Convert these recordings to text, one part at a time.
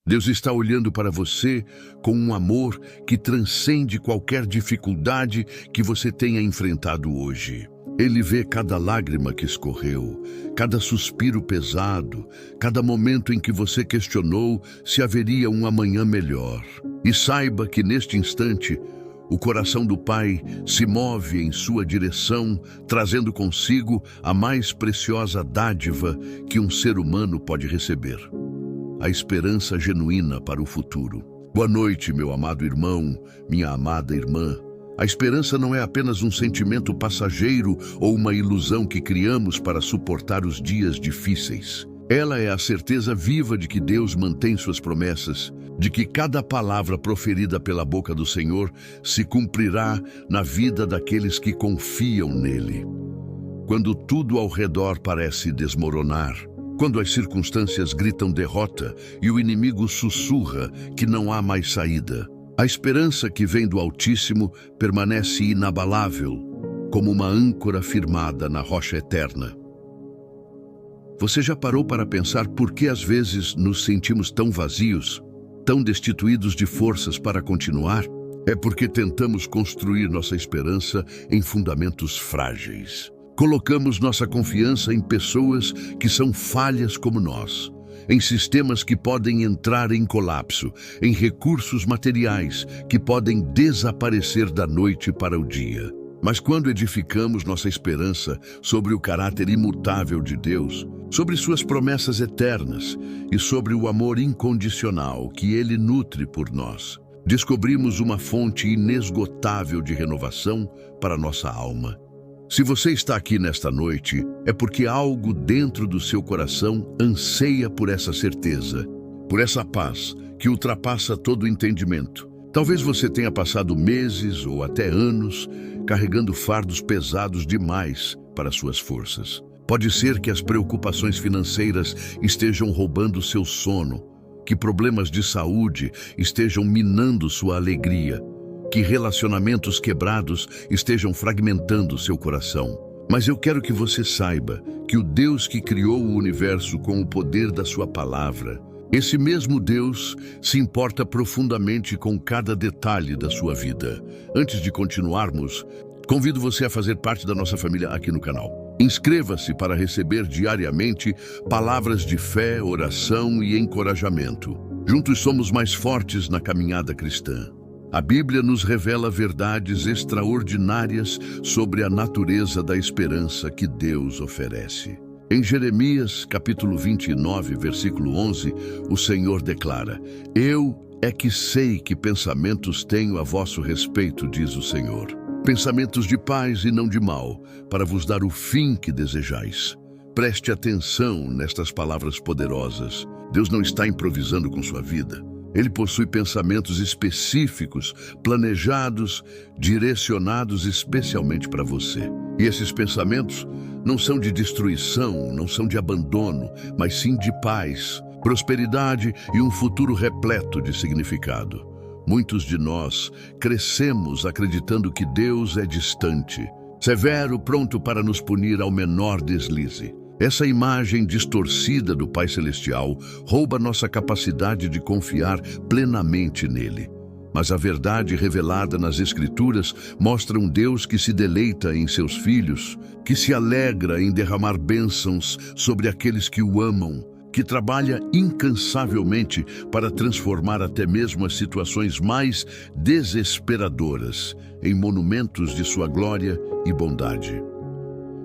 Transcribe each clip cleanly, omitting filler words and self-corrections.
Deus está olhando para você com um amor que transcende qualquer dificuldade que você tenha enfrentado hoje. Ele vê cada lágrima que escorreu, cada suspiro pesado, cada momento em que você questionou se haveria um amanhã melhor. E saiba que neste instante, o coração do Pai se move em sua direção, trazendo consigo a mais preciosa dádiva que um ser humano pode receber: a esperança genuína para o futuro. Boa noite, meu amado irmão, minha amada irmã. A esperança não é apenas um sentimento passageiro ou uma ilusão que criamos para suportar os dias difíceis. Ela é a certeza viva de que Deus mantém suas promessas, de que cada palavra proferida pela boca do Senhor se cumprirá na vida daqueles que confiam nele. Quando tudo ao redor parece desmoronar, quando as circunstâncias gritam derrota e o inimigo sussurra que não há mais saída, a esperança que vem do Altíssimo permanece inabalável, como uma âncora firmada na rocha eterna. Você já parou para pensar por que às vezes nos sentimos tão vazios, tão destituídos de forças para continuar? É porque tentamos construir nossa esperança em fundamentos frágeis. Colocamos nossa confiança em pessoas que são falhas como nós, em sistemas que podem entrar em colapso, em recursos materiais que podem desaparecer da noite para o dia. Mas quando edificamos nossa esperança sobre o caráter imutável de Deus, sobre suas promessas eternas e sobre o amor incondicional que Ele nutre por nós, descobrimos uma fonte inesgotável de renovação para nossa alma. Se você está aqui nesta noite, é porque algo dentro do seu coração anseia por essa certeza, por essa paz que ultrapassa todo o entendimento. Talvez você tenha passado meses ou até anos carregando fardos pesados demais para suas forças. Pode ser que as preocupações financeiras estejam roubando seu sono, que problemas de saúde estejam minando sua alegria, que relacionamentos quebrados estejam fragmentando seu coração. Mas eu quero que você saiba que o Deus que criou o universo com o poder da sua palavra, esse mesmo Deus se importa profundamente com cada detalhe da sua vida. Antes de continuarmos, convido você a fazer parte da nossa família aqui no canal. Inscreva-se para receber diariamente palavras de fé, oração e encorajamento. Juntos somos mais fortes na caminhada cristã. A Bíblia nos revela verdades extraordinárias sobre a natureza da esperança que Deus oferece. Em Jeremias, capítulo 29, versículo 11, o Senhor declara: "Eu é que sei que pensamentos tenho a vosso respeito, diz o Senhor. Pensamentos de paz e não de mal, para vos dar o fim que desejais." Preste atenção nestas palavras poderosas. Deus não está improvisando com sua vida. Ele possui pensamentos específicos, planejados, direcionados especialmente para você. E esses pensamentos não são de destruição, não são de abandono, mas sim de paz, prosperidade e um futuro repleto de significado. Muitos de nós crescemos acreditando que Deus é distante, severo, pronto para nos punir ao menor deslize. Essa imagem distorcida do Pai Celestial rouba nossa capacidade de confiar plenamente nele. Mas a verdade revelada nas Escrituras mostra um Deus que se deleita em seus filhos, que se alegra em derramar bênçãos sobre aqueles que o amam, que trabalha incansavelmente para transformar até mesmo as situações mais desesperadoras em monumentos de sua glória e bondade.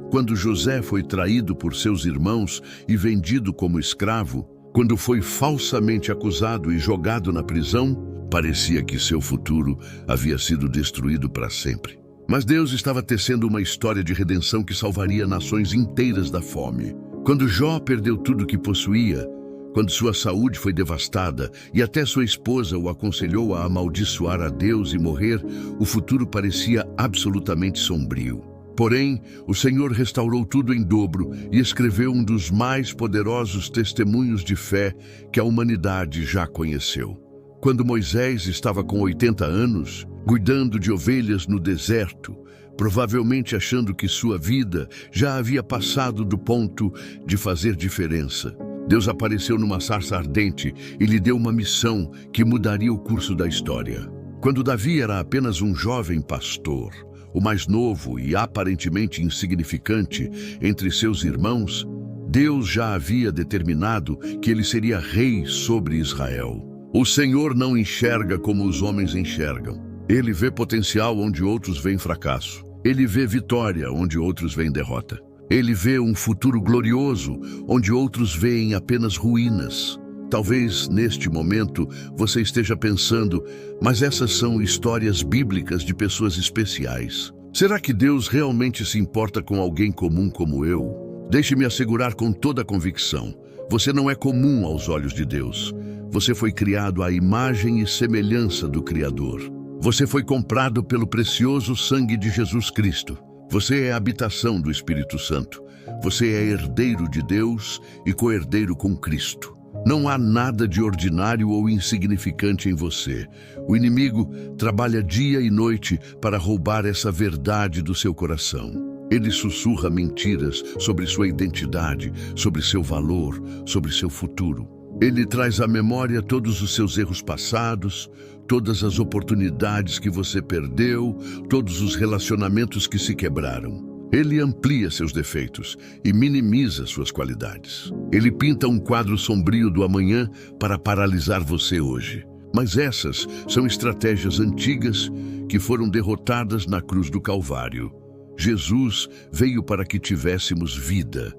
Quando José foi traído por seus irmãos e vendido como escravo, quando foi falsamente acusado e jogado na prisão, parecia que seu futuro havia sido destruído para sempre. Mas Deus estava tecendo uma história de redenção que salvaria nações inteiras da fome. Quando Jó perdeu tudo que possuía, quando sua saúde foi devastada e até sua esposa o aconselhou a amaldiçoar a Deus e morrer, o futuro parecia absolutamente sombrio. Porém, o Senhor restaurou tudo em dobro e escreveu um dos mais poderosos testemunhos de fé que a humanidade já conheceu. Quando Moisés estava com 80 anos, cuidando de ovelhas no deserto, provavelmente achando que sua vida já havia passado do ponto de fazer diferença, Deus apareceu numa sarça ardente e lhe deu uma missão que mudaria o curso da história. Quando Davi era apenas um jovem pastor, o mais novo e aparentemente insignificante entre seus irmãos, Deus já havia determinado que ele seria rei sobre Israel. O Senhor não enxerga como os homens enxergam. Ele vê potencial onde outros veem fracasso. Ele vê vitória onde outros veem derrota. Ele vê um futuro glorioso onde outros veem apenas ruínas. Talvez, neste momento, você esteja pensando, mas essas são histórias bíblicas de pessoas especiais. Será que Deus realmente se importa com alguém comum como eu? Deixe-me assegurar com toda a convicção, você não é comum aos olhos de Deus. Você foi criado à imagem e semelhança do Criador. Você foi comprado pelo precioso sangue de Jesus Cristo. Você é a habitação do Espírito Santo. Você é herdeiro de Deus e co-herdeiro com Cristo. Não há nada de ordinário ou insignificante em você. O inimigo trabalha dia e noite para roubar essa verdade do seu coração. Ele sussurra mentiras sobre sua identidade, sobre seu valor, sobre seu futuro. Ele traz à memória todos os seus erros passados, todas as oportunidades que você perdeu, todos os relacionamentos que se quebraram. Ele amplia seus defeitos e minimiza suas qualidades. Ele pinta um quadro sombrio do amanhã para paralisar você hoje. Mas essas são estratégias antigas que foram derrotadas na cruz do Calvário. Jesus veio para que tivéssemos vida,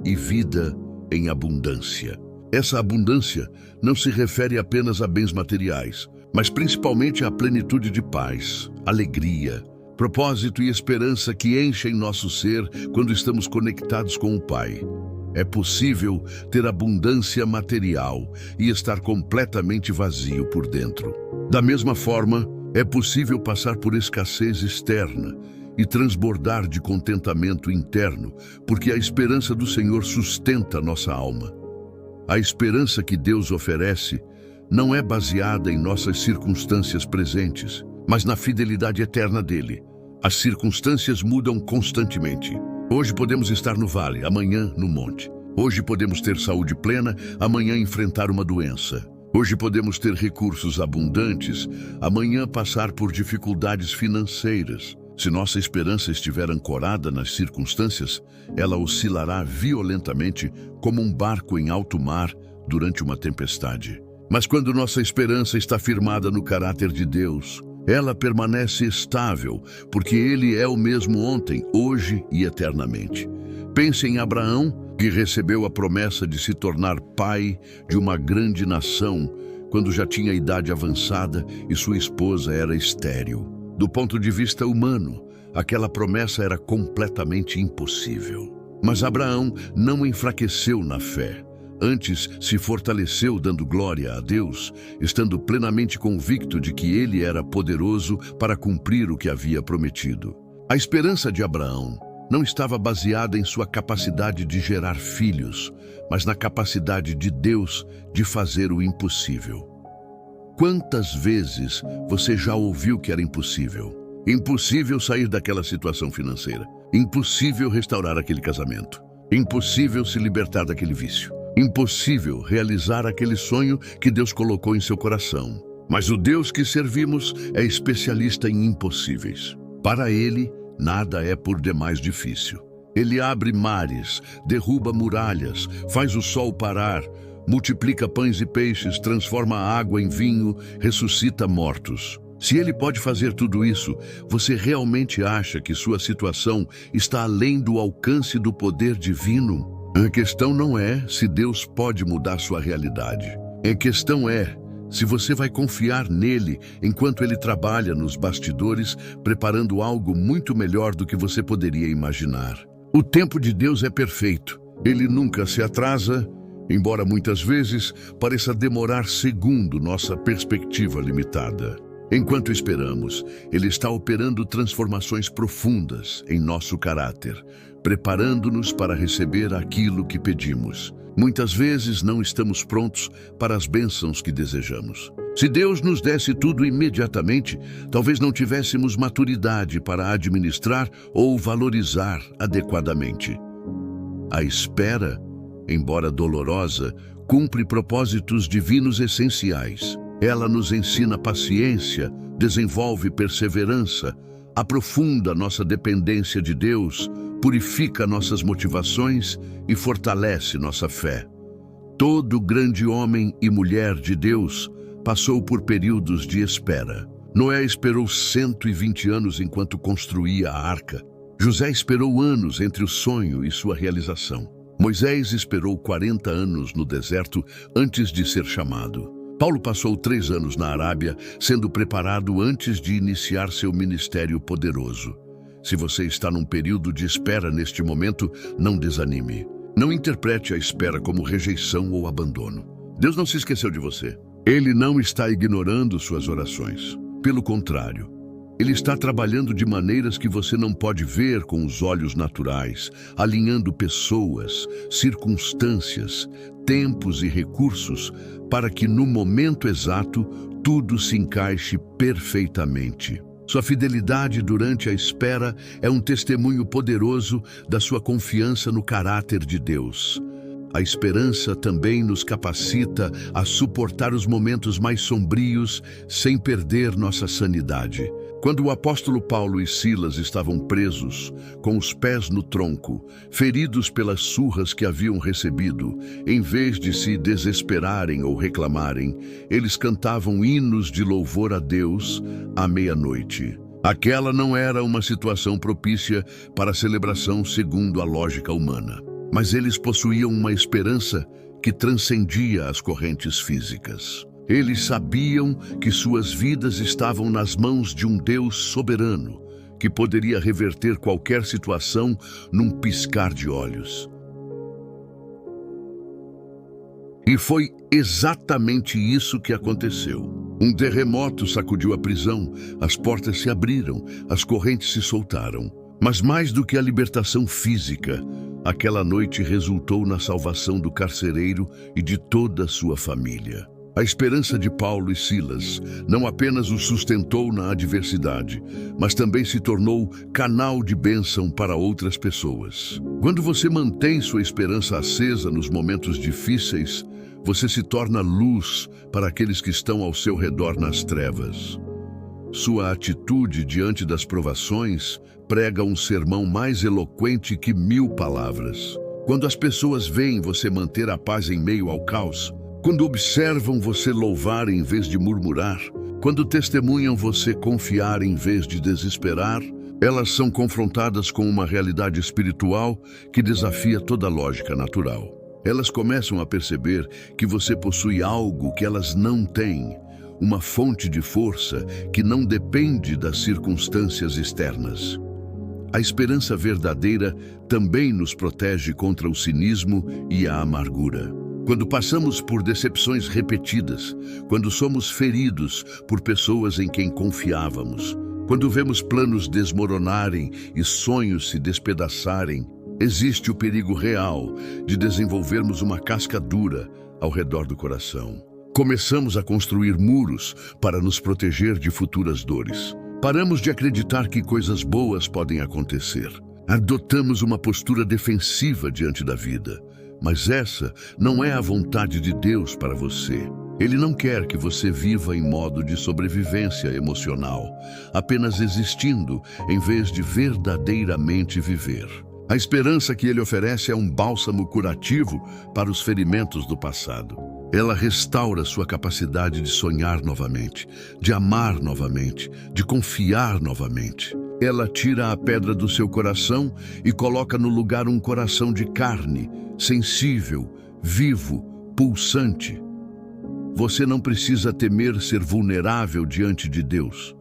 e vida em abundância. Essa abundância não se refere apenas a bens materiais, mas principalmente à plenitude de paz, alegria, propósito e esperança que enchem nosso ser quando estamos conectados com o Pai. É possível ter abundância material e estar completamente vazio por dentro. Da mesma forma, é possível passar por escassez externa e transbordar de contentamento interno, porque a esperança do Senhor sustenta nossa alma. A esperança que Deus oferece não é baseada em nossas circunstâncias presentes, mas na fidelidade eterna dele. As circunstâncias mudam constantemente. Hoje podemos estar no vale, amanhã no monte. Hoje podemos ter saúde plena, amanhã enfrentar uma doença. Hoje podemos ter recursos abundantes, amanhã passar por dificuldades financeiras. Se nossa esperança estiver ancorada nas circunstâncias, ela oscilará violentamente como um barco em alto mar durante uma tempestade. Mas quando nossa esperança está firmada no caráter de Deus, ela permanece estável, porque Ele é o mesmo ontem, hoje e eternamente. Pense em Abraão, que recebeu a promessa de se tornar pai de uma grande nação, quando já tinha idade avançada e sua esposa era estéril. Do ponto de vista humano, aquela promessa era completamente impossível. Mas Abraão não enfraqueceu na fé. Antes, se fortaleceu dando glória a Deus, estando plenamente convicto de que ele era poderoso para cumprir o que havia prometido. A esperança de Abraão não estava baseada em sua capacidade de gerar filhos, mas na capacidade de Deus de fazer o impossível. Quantas vezes você já ouviu que era impossível? Impossível sair daquela situação financeira. Impossível restaurar aquele casamento. Impossível se libertar daquele vício. Impossível realizar aquele sonho que Deus colocou em seu coração. Mas o Deus que servimos é especialista em impossíveis. Para Ele, nada é por demais difícil. Ele abre mares, derruba muralhas, faz o sol parar, multiplica pães e peixes, transforma a água em vinho, ressuscita mortos. Se Ele pode fazer tudo isso, você realmente acha que sua situação está além do alcance do poder divino? A questão não é se Deus pode mudar sua realidade. A questão é se você vai confiar nele enquanto ele trabalha nos bastidores, preparando algo muito melhor do que você poderia imaginar. O tempo de Deus é perfeito. Ele nunca se atrasa, embora muitas vezes pareça demorar segundo nossa perspectiva limitada. Enquanto esperamos, Ele está operando transformações profundas em nosso caráter, preparando-nos para receber aquilo que pedimos. Muitas vezes não estamos prontos para as bênçãos que desejamos. Se Deus nos desse tudo imediatamente, talvez não tivéssemos maturidade para administrar ou valorizar adequadamente. A espera embora dolorosa, cumpre propósitos divinos essenciais. Ela nos ensina paciência, desenvolve perseverança, aprofunda nossa dependência de Deus, purifica nossas motivações e fortalece nossa fé. Todo grande homem e mulher de Deus passou por períodos de espera. Noé esperou 120 anos enquanto construía a arca. José esperou anos entre o sonho e sua realização. Moisés esperou 40 anos no deserto antes de ser chamado. Paulo passou 3 anos na Arábia, sendo preparado antes de iniciar seu ministério poderoso. Se você está num período de espera neste momento, não desanime. Não interprete a espera como rejeição ou abandono. Deus não se esqueceu de você. Ele não está ignorando suas orações. Pelo contrário, Ele está trabalhando de maneiras que você não pode ver com os olhos naturais, alinhando pessoas, circunstâncias, tempos e recursos para que no momento exato tudo se encaixe perfeitamente. Sua fidelidade durante a espera é um testemunho poderoso da sua confiança no caráter de Deus. A esperança também nos capacita a suportar os momentos mais sombrios sem perder nossa sanidade. Quando o apóstolo Paulo e Silas estavam presos, com os pés no tronco, feridos pelas surras que haviam recebido, em vez de se desesperarem ou reclamarem, eles cantavam hinos de louvor a Deus à meia-noite. Aquela não era uma situação propícia para celebração segundo a lógica humana, mas eles possuíam uma esperança que transcendia as correntes físicas. Eles sabiam que suas vidas estavam nas mãos de um Deus soberano, que poderia reverter qualquer situação num piscar de olhos. E foi exatamente isso que aconteceu. Um terremoto sacudiu a prisão, as portas se abriram, as correntes se soltaram. Mas mais do que a libertação física, aquela noite resultou na salvação do carcereiro e de toda a sua família. A esperança de Paulo e Silas não apenas o sustentou na adversidade, mas também se tornou canal de bênção para outras pessoas. Quando você mantém sua esperança acesa nos momentos difíceis, você se torna luz para aqueles que estão ao seu redor nas trevas. Sua atitude diante das provações prega um sermão mais eloquente que 1000 palavras. Quando as pessoas veem você manter a paz em meio ao caos, quando observam você louvar em vez de murmurar, quando testemunham você confiar em vez de desesperar, elas são confrontadas com uma realidade espiritual que desafia toda a lógica natural. Elas começam a perceber que você possui algo que elas não têm, uma fonte de força que não depende das circunstâncias externas. A esperança verdadeira também nos protege contra o cinismo e a amargura. Quando passamos por decepções repetidas, quando somos feridos por pessoas em quem confiávamos, quando vemos planos desmoronarem e sonhos se despedaçarem, existe o perigo real de desenvolvermos uma casca dura ao redor do coração. Começamos a construir muros para nos proteger de futuras dores. Paramos de acreditar que coisas boas podem acontecer. Adotamos uma postura defensiva diante da vida. Mas essa não é a vontade de Deus para você. Ele não quer que você viva em modo de sobrevivência emocional, apenas existindo em vez de verdadeiramente viver. A esperança que Ele oferece é um bálsamo curativo para os ferimentos do passado. Ela restaura sua capacidade de sonhar novamente, de amar novamente, de confiar novamente. Ela tira a pedra do seu coração e coloca no lugar um coração de carne, sensível, vivo, pulsante. Você não precisa temer ser vulnerável diante de Deus.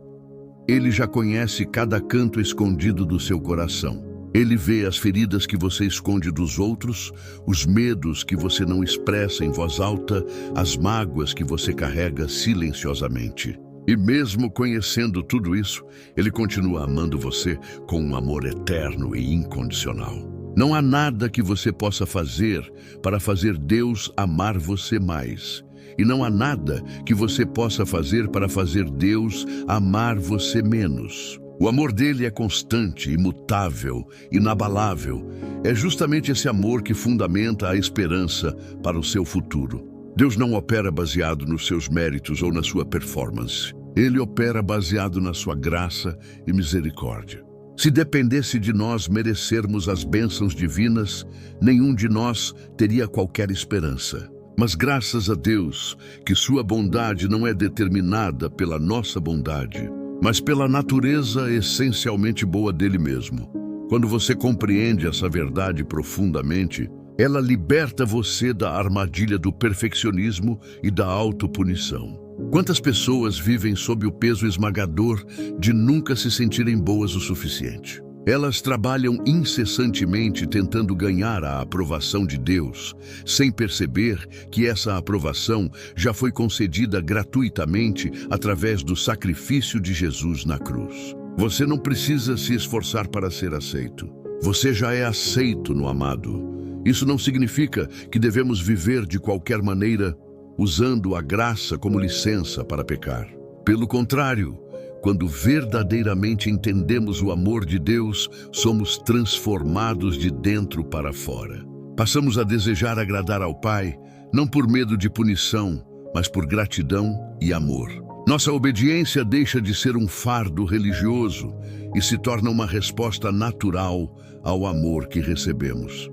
Ele já conhece cada canto escondido do seu coração. Ele vê as feridas que você esconde dos outros, os medos que você não expressa em voz alta, as mágoas que você carrega silenciosamente. E mesmo conhecendo tudo isso, Ele continua amando você com um amor eterno e incondicional. Não há nada que você possa fazer para fazer Deus amar você mais. E não há nada que você possa fazer para fazer Deus amar você menos. O amor dele é constante, imutável, inabalável. É justamente esse amor que fundamenta a esperança para o seu futuro. Deus não opera baseado nos seus méritos ou na sua performance. Ele opera baseado na sua graça e misericórdia. Se dependesse de nós merecermos as bênçãos divinas, nenhum de nós teria qualquer esperança. Mas graças a Deus, que sua bondade não é determinada pela nossa bondade, mas pela natureza essencialmente boa dele mesmo. Quando você compreende essa verdade profundamente, ela liberta você da armadilha do perfeccionismo e da autopunição. Quantas pessoas vivem sob o peso esmagador de nunca se sentirem boas o suficiente? Elas trabalham incessantemente tentando ganhar a aprovação de Deus, sem perceber que essa aprovação já foi concedida gratuitamente através do sacrifício de Jesus na cruz. Você não precisa se esforçar para ser aceito. Você já é aceito no amado. Isso não significa que devemos viver de qualquer maneira, usando a graça como licença para pecar. Pelo contrário, quando verdadeiramente entendemos o amor de Deus, somos transformados de dentro para fora. Passamos a desejar agradar ao Pai, não por medo de punição, mas por gratidão e amor. Nossa obediência deixa de ser um fardo religioso e se torna uma resposta natural ao amor que recebemos.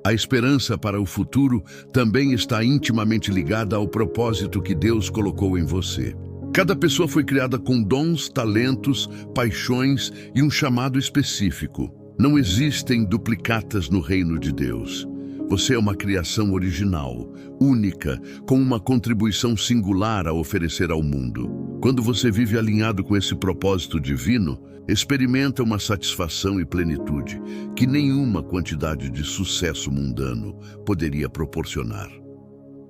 A esperança para o futuro também está intimamente ligada ao propósito que Deus colocou em você. Cada pessoa foi criada com dons, talentos, paixões e um chamado específico. Não existem duplicatas no reino de Deus. Você é uma criação original, única, com uma contribuição singular a oferecer ao mundo. Quando você vive alinhado com esse propósito divino, experimenta uma satisfação e plenitude que nenhuma quantidade de sucesso mundano poderia proporcionar.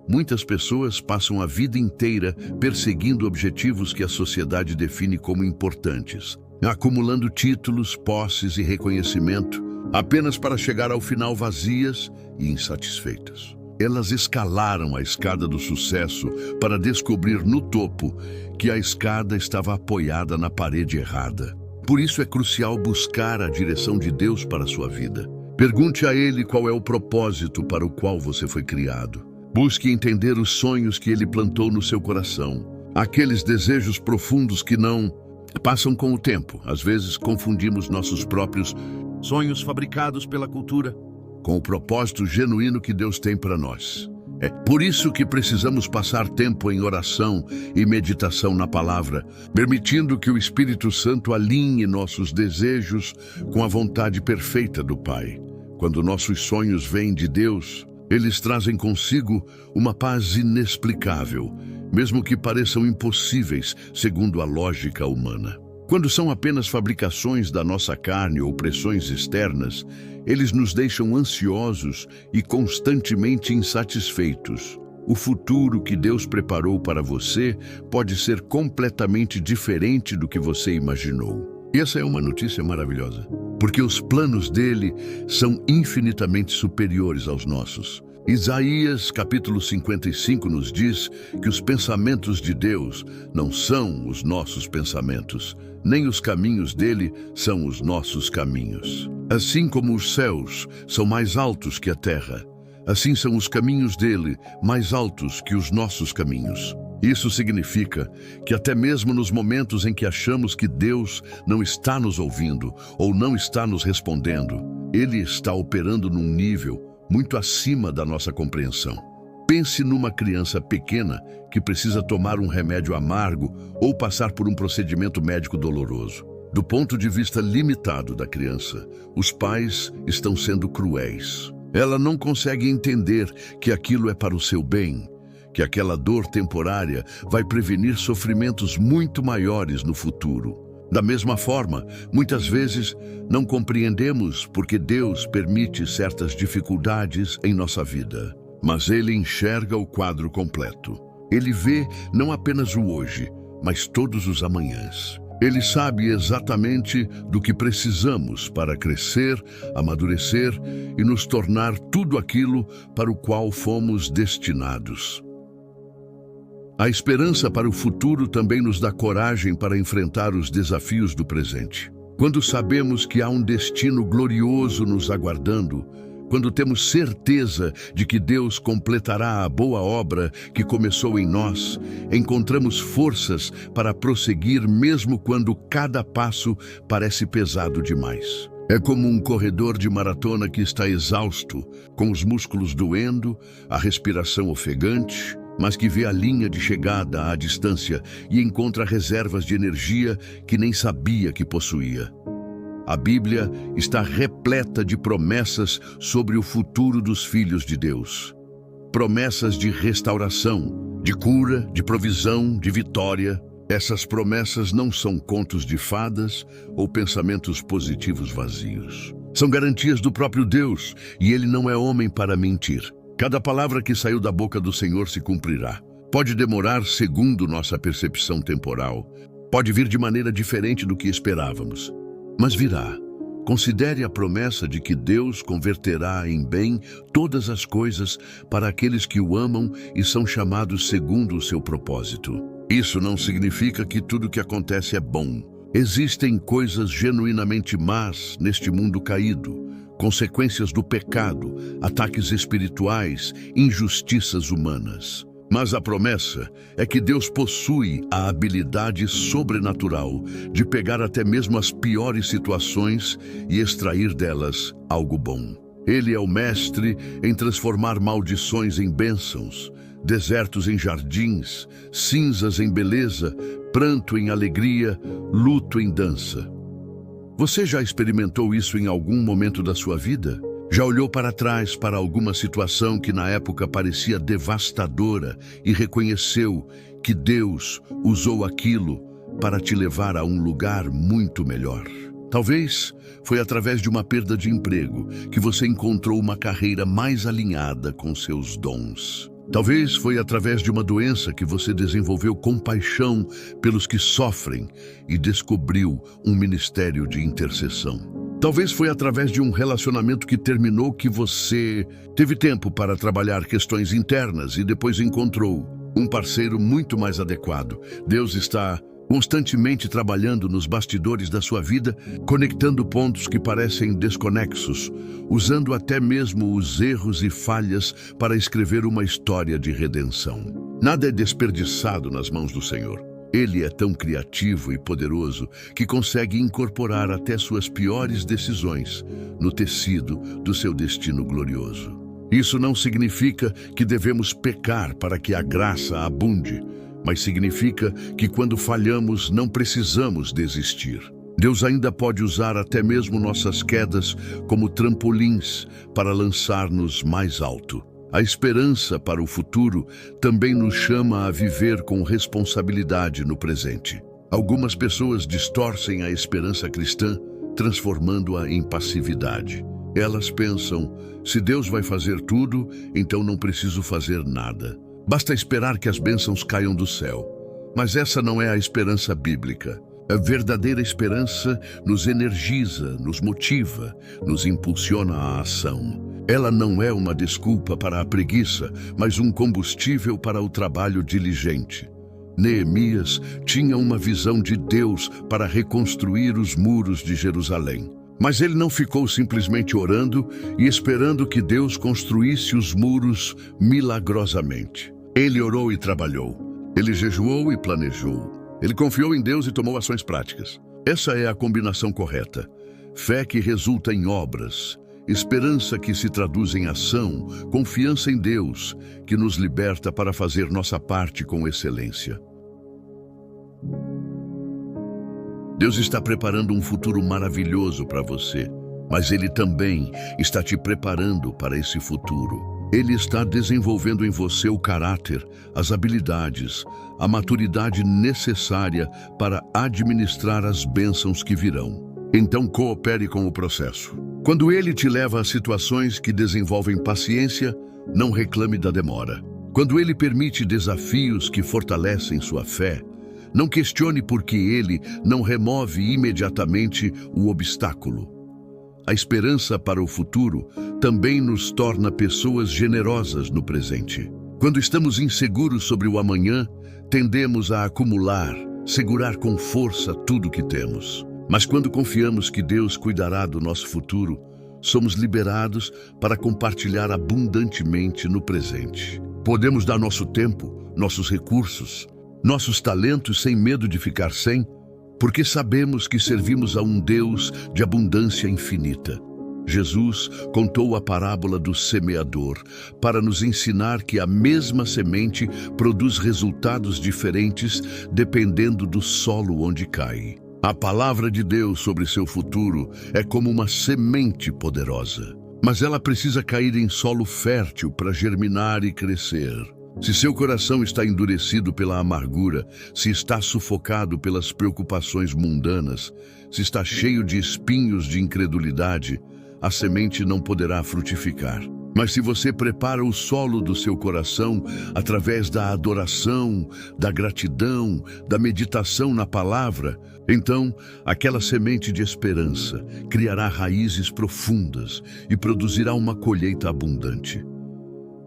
Muitas pessoas passam a vida inteira perseguindo objetivos que a sociedade define como importantes, acumulando títulos, posses e reconhecimento, apenas para chegar ao final vazias e insatisfeitas. Elas escalaram a escada do sucesso para descobrir no topo que a escada estava apoiada na parede errada. Por isso é crucial buscar a direção de Deus para a sua vida. Pergunte a Ele qual é o propósito para o qual você foi criado. Busque entender os sonhos que Ele plantou no seu coração. Aqueles desejos profundos que não passam com o tempo. Às vezes confundimos nossos próprios sonhos fabricados pela cultura com o propósito genuíno que Deus tem para nós. É por isso que precisamos passar tempo em oração e meditação na palavra, permitindo que o Espírito Santo alinhe nossos desejos com a vontade perfeita do Pai. Quando nossos sonhos vêm de Deus, eles trazem consigo uma paz inexplicável, mesmo que pareçam impossíveis segundo a lógica humana. Quando são apenas fabricações da nossa carne ou pressões externas, eles nos deixam ansiosos e constantemente insatisfeitos. O futuro que Deus preparou para você pode ser completamente diferente do que você imaginou. E essa é uma notícia maravilhosa, porque os planos dele são infinitamente superiores aos nossos. Isaías, capítulo 55, nos diz que os pensamentos de Deus não são os nossos pensamentos, nem os caminhos dele são os nossos caminhos. Assim como os céus são mais altos que a terra, assim são os caminhos dele mais altos que os nossos caminhos. Isso significa que até mesmo nos momentos em que achamos que Deus não está nos ouvindo ou não está nos respondendo, Ele está operando num nível muito acima da nossa compreensão. Pense numa criança pequena que precisa tomar um remédio amargo ou passar por um procedimento médico doloroso. Do ponto de vista limitado da criança, os pais estão sendo cruéis. Ela não consegue entender que aquilo é para o seu bem, que aquela dor temporária vai prevenir sofrimentos muito maiores no futuro. Da mesma forma, muitas vezes não compreendemos porque Deus permite certas dificuldades em nossa vida. Mas Ele enxerga o quadro completo. Ele vê não apenas o hoje, mas todos os amanhãs. Ele sabe exatamente do que precisamos para crescer, amadurecer e nos tornar tudo aquilo para o qual fomos destinados. A esperança para o futuro também nos dá coragem para enfrentar os desafios do presente. Quando sabemos que há um destino glorioso nos aguardando, quando temos certeza de que Deus completará a boa obra que começou em nós, encontramos forças para prosseguir mesmo quando cada passo parece pesado demais. É como um corredor de maratona que está exausto, com os músculos doendo, a respiração ofegante, mas que vê a linha de chegada à distância e encontra reservas de energia que nem sabia que possuía. A Bíblia está repleta de promessas sobre o futuro dos filhos de Deus. Promessas de restauração, de cura, de provisão, de vitória. Essas promessas não são contos de fadas ou pensamentos positivos vazios. São garantias do próprio Deus, e Ele não é homem para mentir. Cada palavra que saiu da boca do Senhor se cumprirá. Pode demorar segundo nossa percepção temporal. Pode vir de maneira diferente do que esperávamos. Mas virá. Considere a promessa de que Deus converterá em bem todas as coisas para aqueles que o amam e são chamados segundo o seu propósito. Isso não significa que tudo que acontece é bom. Existem coisas genuinamente más neste mundo caído, consequências do pecado, ataques espirituais, injustiças humanas. Mas a promessa é que Deus possui a habilidade sobrenatural de pegar até mesmo as piores situações e extrair delas algo bom. Ele é o mestre em transformar maldições em bênçãos, desertos em jardins, cinzas em beleza, pranto em alegria, luto em dança. Você já experimentou isso em algum momento da sua vida? Já olhou para trás para alguma situação que na época parecia devastadora e reconheceu que Deus usou aquilo para te levar a um lugar muito melhor? Talvez foi através de uma perda de emprego que você encontrou uma carreira mais alinhada com seus dons. Talvez foi através de uma doença que você desenvolveu compaixão pelos que sofrem e descobriu um ministério de intercessão. Talvez foi através de um relacionamento que terminou que você teve tempo para trabalhar questões internas e depois encontrou um parceiro muito mais adequado. Deus está constantemente trabalhando nos bastidores da sua vida, conectando pontos que parecem desconexos, usando até mesmo os erros e falhas para escrever uma história de redenção. Nada é desperdiçado nas mãos do Senhor. Ele é tão criativo e poderoso que consegue incorporar até suas piores decisões no tecido do seu destino glorioso. Isso não significa que devemos pecar para que a graça abunde, mas significa que quando falhamos não precisamos desistir. Deus ainda pode usar até mesmo nossas quedas como trampolins para lançar-nos mais alto. A esperança para o futuro também nos chama a viver com responsabilidade no presente. Algumas pessoas distorcem a esperança cristã, transformando-a em passividade. Elas pensam, se Deus vai fazer tudo, então não preciso fazer nada. Basta esperar que as bênçãos caiam do céu. Mas essa não é a esperança bíblica. A verdadeira esperança nos energiza, nos motiva, nos impulsiona à ação. Ela não é uma desculpa para a preguiça, mas um combustível para o trabalho diligente. Neemias tinha uma visão de Deus para reconstruir os muros de Jerusalém. Mas ele não ficou simplesmente orando e esperando que Deus construísse os muros milagrosamente. Ele orou e trabalhou. Ele jejuou e planejou. Ele confiou em Deus e tomou ações práticas. Essa é a combinação correta. Fé que resulta em obras. Esperança que se traduz em ação, confiança em Deus, que nos liberta para fazer nossa parte com excelência. Deus está preparando um futuro maravilhoso para você, mas Ele também está te preparando para esse futuro. Ele está desenvolvendo em você o caráter, as habilidades, a maturidade necessária para administrar as bênçãos que virão. Então coopere com o processo. Quando Ele te leva a situações que desenvolvem paciência, não reclame da demora. Quando Ele permite desafios que fortalecem sua fé, não questione por que Ele não remove imediatamente o obstáculo. A esperança para o futuro também nos torna pessoas generosas no presente. Quando estamos inseguros sobre o amanhã, tendemos a acumular, segurar com força tudo que temos. Mas quando confiamos que Deus cuidará do nosso futuro, somos liberados para compartilhar abundantemente no presente. Podemos dar nosso tempo, nossos recursos, nossos talentos sem medo de ficar sem, porque sabemos que servimos a um Deus de abundância infinita. Jesus contou a parábola do semeador para nos ensinar que a mesma semente produz resultados diferentes dependendo do solo onde cai. A palavra de Deus sobre seu futuro é como uma semente poderosa, mas ela precisa cair em solo fértil para germinar e crescer. Se seu coração está endurecido pela amargura, se está sufocado pelas preocupações mundanas, se está cheio de espinhos de incredulidade, a semente não poderá frutificar. Mas se você prepara o solo do seu coração através da adoração, da gratidão, da meditação na palavra, então aquela semente de esperança criará raízes profundas e produzirá uma colheita abundante.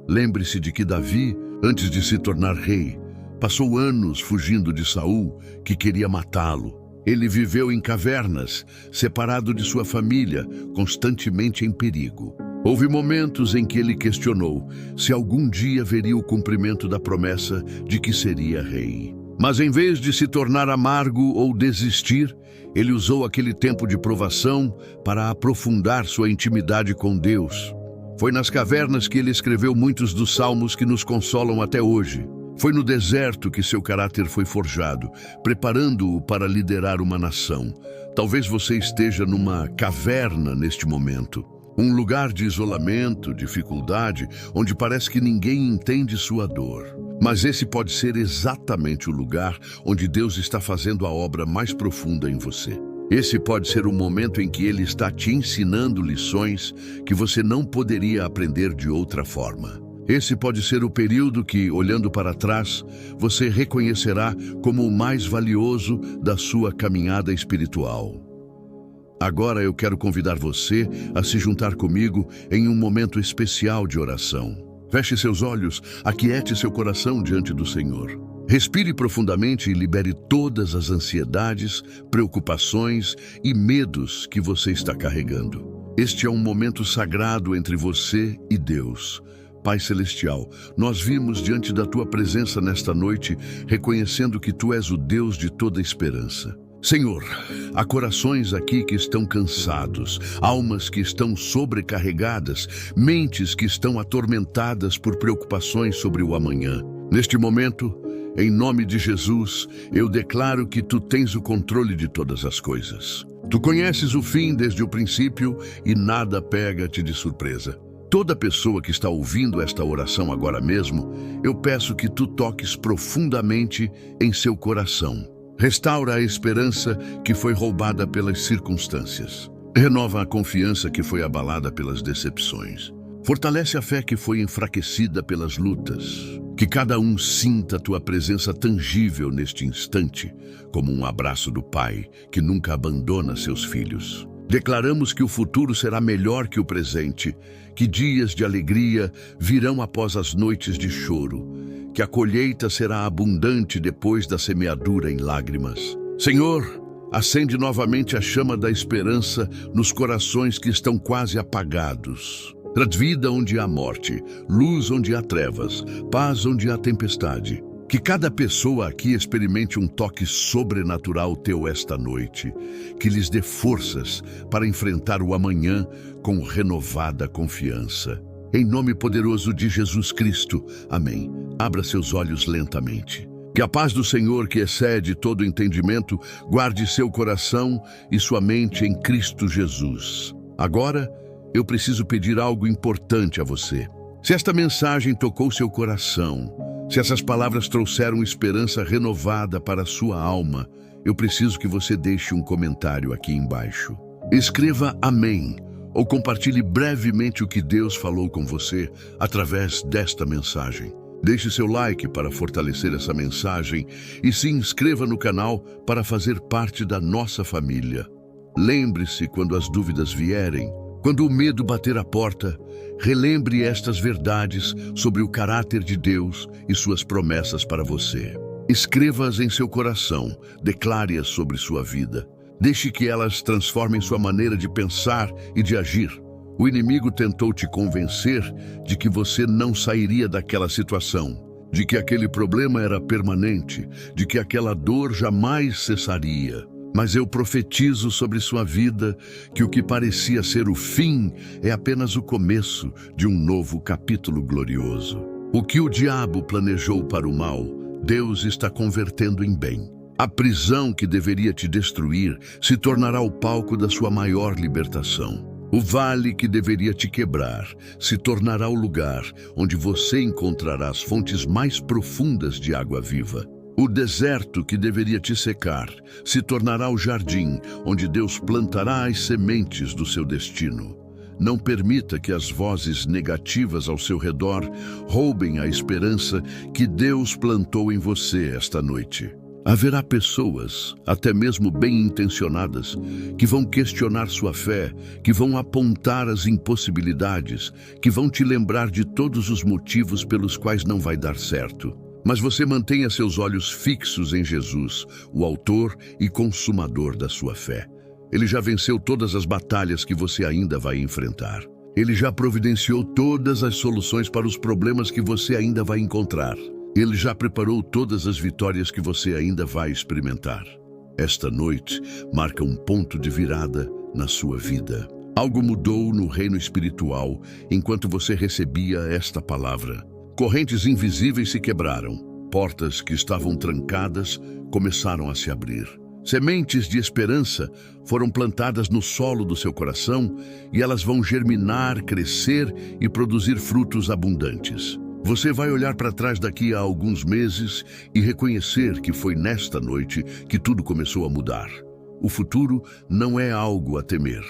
Lembre-se de que Davi, antes de se tornar rei, passou anos fugindo de Saul, que queria matá-lo. Ele viveu em cavernas, separado de sua família, constantemente em perigo. Houve momentos em que ele questionou se algum dia veria o cumprimento da promessa de que seria rei. Mas em vez de se tornar amargo ou desistir, ele usou aquele tempo de provação para aprofundar sua intimidade com Deus. Foi nas cavernas que ele escreveu muitos dos salmos que nos consolam até hoje. Foi no deserto que seu caráter foi forjado, preparando-o para liderar uma nação. Talvez você esteja numa caverna neste momento. Um lugar de isolamento, dificuldade, onde parece que ninguém entende sua dor. Mas esse pode ser exatamente o lugar onde Deus está fazendo a obra mais profunda em você. Esse pode ser o momento em que Ele está te ensinando lições que você não poderia aprender de outra forma. Esse pode ser o período que, olhando para trás, você reconhecerá como o mais valioso da sua caminhada espiritual. Agora eu quero convidar você a se juntar comigo em um momento especial de oração. Feche seus olhos, aquiete seu coração diante do Senhor. Respire profundamente e libere todas as ansiedades, preocupações e medos que você está carregando. Este é um momento sagrado entre você e Deus. Pai Celestial, nós vimos diante da Tua presença nesta noite, reconhecendo que Tu és o Deus de toda esperança. Senhor, há corações aqui que estão cansados, almas que estão sobrecarregadas, mentes que estão atormentadas por preocupações sobre o amanhã. Neste momento, em nome de Jesus, eu declaro que Tu tens o controle de todas as coisas. Tu conheces o fim desde o princípio e nada pega-te de surpresa. Toda pessoa que está ouvindo esta oração agora mesmo, eu peço que Tu toques profundamente em seu coração. Restaura a esperança que foi roubada pelas circunstâncias. Renova a confiança que foi abalada pelas decepções. Fortalece a fé que foi enfraquecida pelas lutas. Que cada um sinta Tua presença tangível neste instante, como um abraço do Pai que nunca abandona seus filhos. Declaramos que o futuro será melhor que o presente, que dias de alegria virão após as noites de choro, que a colheita será abundante depois da semeadura em lágrimas. Senhor, acende novamente a chama da esperança nos corações que estão quase apagados. Traz vida onde há morte, luz onde há trevas, paz onde há tempestade. Que cada pessoa aqui experimente um toque sobrenatural Teu esta noite, que lhes dê forças para enfrentar o amanhã com renovada confiança. Em nome poderoso de Jesus Cristo, amém. Abra seus olhos lentamente. Que a paz do Senhor, que excede todo entendimento, guarde seu coração e sua mente em Cristo Jesus. Agora, eu preciso pedir algo importante a você. Se esta mensagem tocou seu coração, se essas palavras trouxeram esperança renovada para a sua alma, eu preciso que você deixe um comentário aqui embaixo. Escreva amém ou compartilhe brevemente o que Deus falou com você através desta mensagem. Deixe seu like para fortalecer essa mensagem e se inscreva no canal para fazer parte da nossa família. Lembre-se, quando as dúvidas vierem, quando o medo bater a porta, relembre estas verdades sobre o caráter de Deus e suas promessas para você. Escreva-as em seu coração, declare-as sobre sua vida. Deixe que elas transformem sua maneira de pensar e de agir. O inimigo tentou te convencer de que você não sairia daquela situação, de que aquele problema era permanente, de que aquela dor jamais cessaria. Mas eu profetizo sobre sua vida que o que parecia ser o fim é apenas o começo de um novo capítulo glorioso. O que o diabo planejou para o mal, Deus está convertendo em bem. A prisão que deveria te destruir se tornará o palco da sua maior libertação. O vale que deveria te quebrar se tornará o lugar onde você encontrará as fontes mais profundas de água viva. O deserto que deveria te secar se tornará o jardim onde Deus plantará as sementes do seu destino. Não permita que as vozes negativas ao seu redor roubem a esperança que Deus plantou em você esta noite. Haverá pessoas, até mesmo bem-intencionadas, que vão questionar sua fé, que vão apontar as impossibilidades, que vão te lembrar de todos os motivos pelos quais não vai dar certo. Mas você mantenha seus olhos fixos em Jesus, o autor e consumador da sua fé. Ele já venceu todas as batalhas que você ainda vai enfrentar. Ele já providenciou todas as soluções para os problemas que você ainda vai encontrar. Ele já preparou todas as vitórias que você ainda vai experimentar. Esta noite marca um ponto de virada na sua vida. Algo mudou no reino espiritual enquanto você recebia esta palavra. Correntes invisíveis se quebraram. Portas que estavam trancadas começaram a se abrir. Sementes de esperança foram plantadas no solo do seu coração e elas vão germinar, crescer e produzir frutos abundantes. Você vai olhar para trás daqui a alguns meses e reconhecer que foi nesta noite que tudo começou a mudar. O futuro não é algo a temer,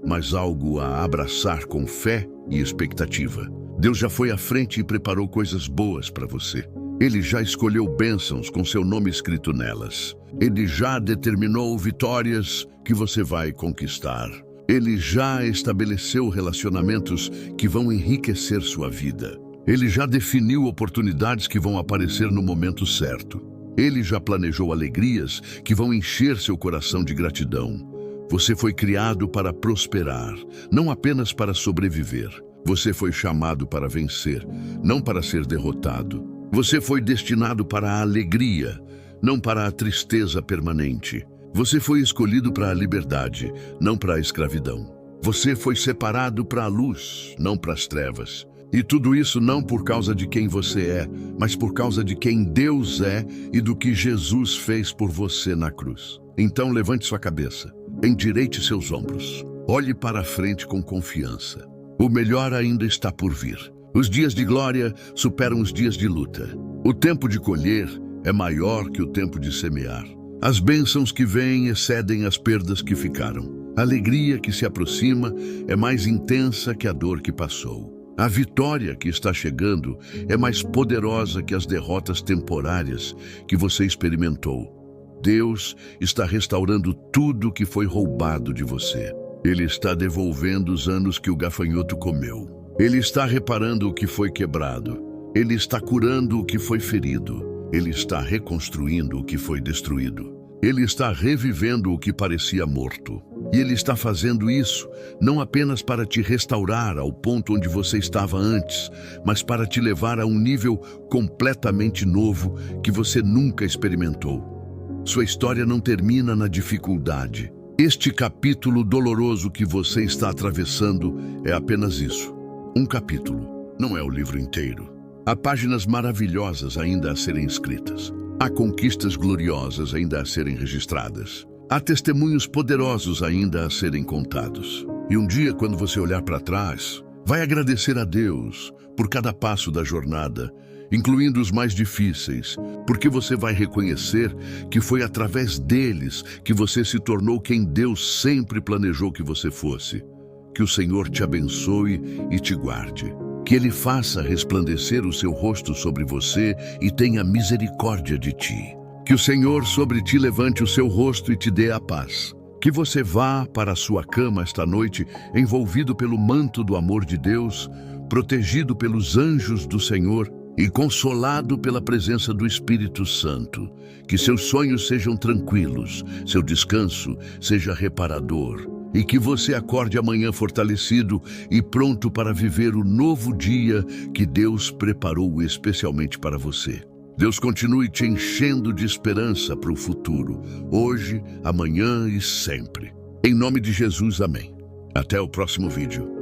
mas algo a abraçar com fé e expectativa. Deus já foi à frente e preparou coisas boas para você. Ele já escolheu bênçãos com seu nome escrito nelas. Ele já determinou vitórias que você vai conquistar. Ele já estabeleceu relacionamentos que vão enriquecer sua vida. Ele já definiu oportunidades que vão aparecer no momento certo. Ele já planejou alegrias que vão encher seu coração de gratidão. Você foi criado para prosperar, não apenas para sobreviver. Você foi chamado para vencer, não para ser derrotado. Você foi destinado para a alegria, não para a tristeza permanente. Você foi escolhido para a liberdade, não para a escravidão. Você foi separado para a luz, não para as trevas. E tudo isso não por causa de quem você é, mas por causa de quem Deus é e do que Jesus fez por você na cruz. Então levante sua cabeça, endireite seus ombros, olhe para a frente com confiança. O melhor ainda está por vir. Os dias de glória superam os dias de luta. O tempo de colher é maior que o tempo de semear. As bênçãos que vêm excedem as perdas que ficaram. A alegria que se aproxima é mais intensa que a dor que passou. A vitória que está chegando é mais poderosa que as derrotas temporárias que você experimentou. Deus está restaurando tudo que foi roubado de você. Ele está devolvendo os anos que o gafanhoto comeu. Ele está reparando o que foi quebrado. Ele está curando o que foi ferido. Ele está reconstruindo o que foi destruído. Ele está revivendo o que parecia morto. E Ele está fazendo isso não apenas para te restaurar ao ponto onde você estava antes, mas para te levar a um nível completamente novo que você nunca experimentou. Sua história não termina na dificuldade. Este capítulo doloroso que você está atravessando é apenas isso. Um capítulo, não é o livro inteiro. Há páginas maravilhosas ainda a serem escritas. Há conquistas gloriosas ainda a serem registradas. Há testemunhos poderosos ainda a serem contados. E um dia, quando você olhar para trás, vai agradecer a Deus por cada passo da jornada, incluindo os mais difíceis, porque você vai reconhecer que foi através deles que você se tornou quem Deus sempre planejou que você fosse. Que o Senhor te abençoe e te guarde. Que Ele faça resplandecer o seu rosto sobre você e tenha misericórdia de ti. Que o Senhor sobre ti levante o seu rosto e te dê a paz. Que você vá para a sua cama esta noite envolvido pelo manto do amor de Deus, protegido pelos anjos do Senhor e consolado pela presença do Espírito Santo. Que seus sonhos sejam tranquilos, seu descanso seja reparador e que você acorde amanhã fortalecido e pronto para viver o novo dia que Deus preparou especialmente para você. Deus continue te enchendo de esperança para o futuro, hoje, amanhã e sempre. Em nome de Jesus, amém. Até o próximo vídeo.